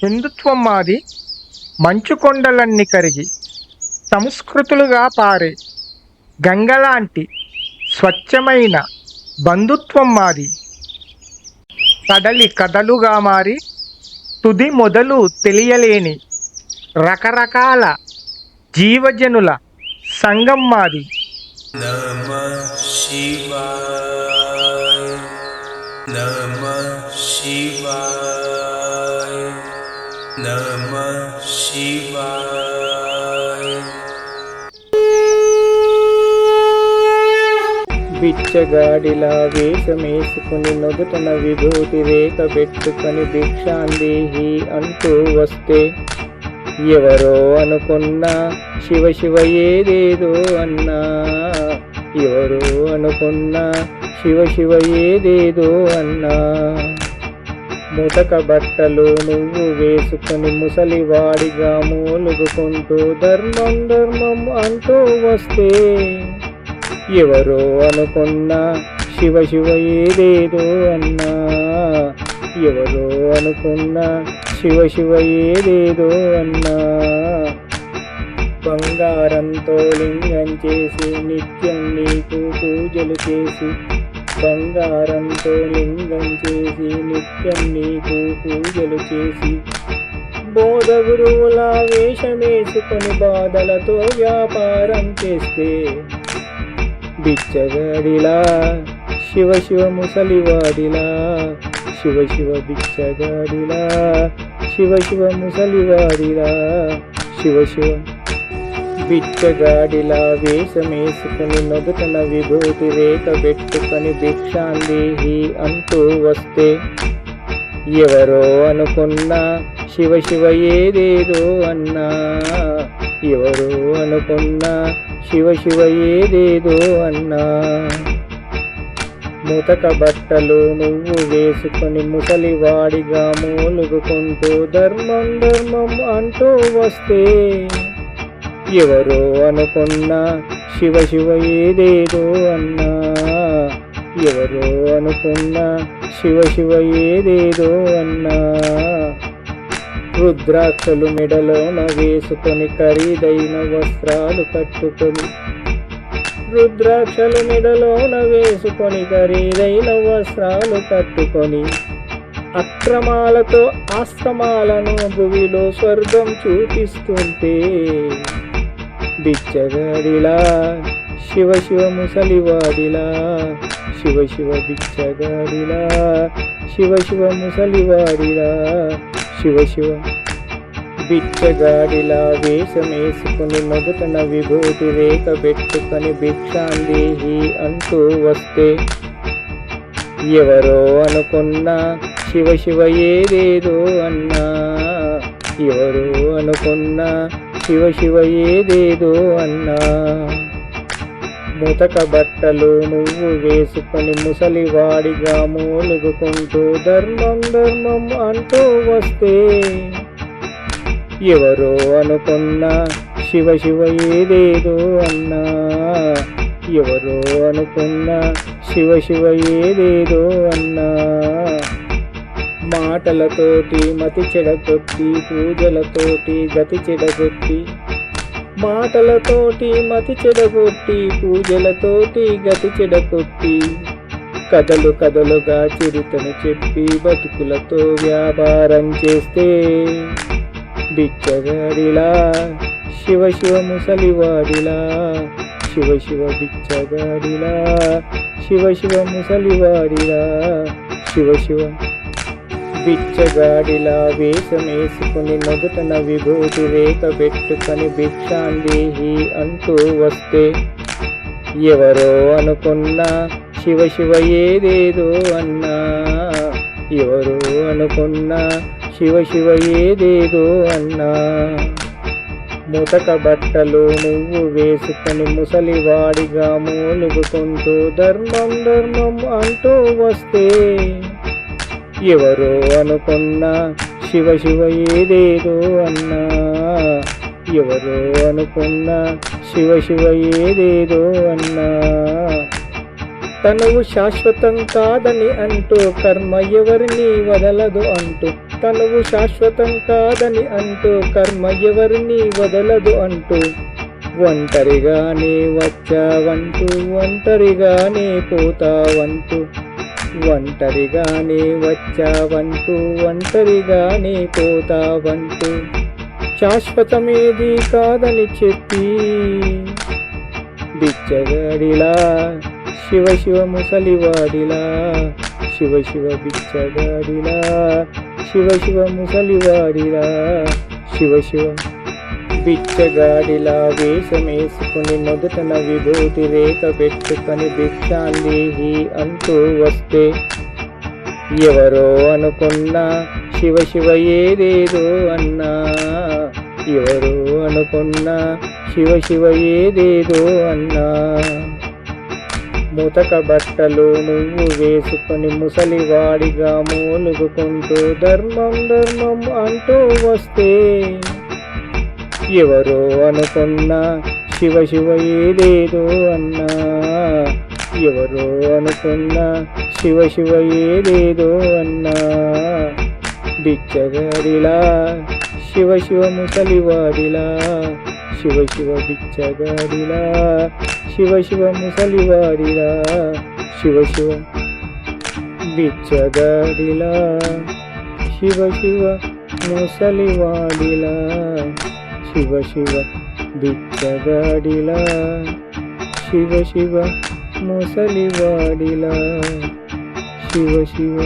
హిందుత్వం మాది, మంచుకొండలన్నీ కరిగి సంస్కృతులుగా పారే గంగలాంటి స్వచ్ఛమైన బంధుత్వం మాది. కదలి కథలుగా మారి తుది మొదలు తెలియలేని రకరకాల జీవజనుల సంగం మాది. నమః శివాయ, నమః శివాయ, నమః శివాయ. బిచ్చగాడిలా వేషమేసుకుని నొదుటన విభూతి రేఖ పెట్టుకొని భిక్షాందేహి అంటూ వస్తే ఎవరో అనుకున్నా శివ శివ ఏదేదో అన్నా, ఎవరో అనుకున్నా శివ శివ ఏదేదో అన్నా. ముతక బట్టలు నువ్వు వేసుకొని ముసలివాడిగా మూలుగుకుంటూ ధర్మం ధర్మం అంటూ వస్తే ఎవరో అనుకున్నా శివ శివ ఏదేదో అన్నా, ఎవరో అనుకున్నా శివ శివ ఏదేదో అన్నా. బంగారంతో లింగం చేసి నిత్యం నీకు పూజలు చేసి, బంగారంతో లింగం చేసి నిత్యం నీకు పూజలు చేసి, బోధ గురువుల వేషమేసుకొని బాధలతో వ్యాపారం చేస్తే బిచ్చగాడిలా శివ శివ ముసలివాడిలా, శివ శివ బిచ్చగాడిలా, శివ శివ ముసలివాడిలా, శివ శివ బిచ్చగాడిలా వేషమేసుకుని నొదుటన విభూతి రేఖ పెట్టుకొని భిక్షాందేహి అంటూ వస్తే ఎవరో అనుకున్నా శివ శివ ఏదేదో అన్నా, ఎవరో అనుకున్నా శివ శివ ఏదేదో అన్నా. ముతక బట్టలు నువ్వు వేసుకొని ముసలివాడిగా మూలుగుకుంటూ ధర్మం ధర్మం అంటూ వస్తే ఎవరో అనుకున్నా శివ శివ ఏదేదో అన్నా, ఎవరో అనుకున్నా శివ శివ ఏదేదో అన్నా. రుద్రాక్షలు మెడలోన వేసుకొని ఖరీదైన వస్త్రాలు కట్టుకొని, రుద్రాక్షలు మెడలోన వేసుకొని ఖరీదైన వస్త్రాలు కట్టుకొని, అక్రమాలతో ఆశ్రమాలను భూమిలో స్వర్గం చూపిస్తుంటే బిచ్చగాడిలా శివ శివ ముసలివాడిలా, శివ శివ బిచ్చగాడిలా, శివ శివ ముసలివాడిలా, శివ శివ బిచ్చగాడిలా వేషమేసుకుని నొదుటన విభూతి రేఖ పెట్టుకొని భిక్షాందేహి అంటూ వస్తే ఎవరో అనుకున్నా శివ శివ ఏదేదో అన్నా, ఎవరో అనుకున్నా శివ శివ ఏదేదో అన్నా. ముతక బట్టలు నువ్వు వేసుకొని ముసలివాడిగా మూలుగుకుంటూ ధర్మం ధర్మం అంటూ వస్తే ఎవరో అనుకున్నా శివ శివ ఏదేదో అన్నా, ఎవరో అనుకున్నా శివ శివ ఏదేదో అన్నా. మాటలతోటి మతి చెడగొట్టి పూజలతోటి గతి చెడగొట్టి, మాటలతోటి మతి చెడగొట్టి పూజలతోటి గతి చెడగొట్టి, కథలు కథలుగా చరితను చెప్పి బతుకులతో వ్యాపారం చేస్తే బిచ్చగాడిలా శివ శివ ముసలివాడిలా, శివ శివ బిచ్చగాడిలా, శివ శివ ముసలివాడిలా, శివ శివ బిచ్చగాడిలా వేషమేసుకుని నొదుటన విభూతి రేఖ పెట్టుకొని భిక్షాందేహి అంటూ వస్తే ఎవరో అనుకున్నా శివ శివ ఏదేదో అన్నా, ఎవరో అనుకున్నా శివ శివ ఏదేదో అన్నా. ముతక బట్టలు నువ్వు వేసుకొని ముసలివాడిగా మూలుగుకుంటూ ధర్మం ధర్మం అంటూ వస్తే ఎవరో అనుకున్నా శివ శివ ఏదేదో అన్నా, ఎవరో అనుకున్నా శివ శివ ఏదేదో అన్నా. తనువు శాశ్వతం కాదని అంటూ కర్మ ఎవరిని వదలదు అంటూ తనువు శాశ్వతం కాదని అంటూ కర్మ ఎవరిని వదలదు అంటూ ఒంటరిగానే వచ్చావంటూ ఒంటరిగానే పోతావంటూ ఒంటరిగానే వచ్చావంటూ ఒంటరిగానే పోతావంటూ శాశ్వతమేది కాదని చెప్పి బిచ్చగాడిలా శివ శివ ముసలివాడిలా శివ శివ బిచ్చగాడిలా శివ శివ ముసలివాడిలా శివ శివ బిచ్చగాడిలా వేషమేసుకుని నుదుటన విభూతి రేఖ పెట్టుకొని భిక్షాందేహి అంటూ వస్తే ఎవరో అనుకున్నా శివ శివ ఏదేదో అన్నా ఎవరో అనుకున్నా శివ శివ ఏదేదో అన్నా ముతక బట్టలు నువ్వు వేసుకొని ముసలివాడిగా మూలుగుకుంటూ ధర్మం ధర్మం అంటూ వస్తే ఎవరో అనుకున్నా శివ శివ ఏదేదో అన్నా ఎవరో అనుకున్నా శివ శివ ఏదేదో అన్నా బిచ్చగాడిలా శివ శివ ముసలివాడిలా శివ శివ బిచ్చగాడిలా శివ శివ ముసలివాడిలా శివ శివ బిచ్చగాడిలా శివ శివ ముసలివాడిలా శివ శివ బిచ్చగాడిలా శివ శివ ముసలివాడిలా శివ శివ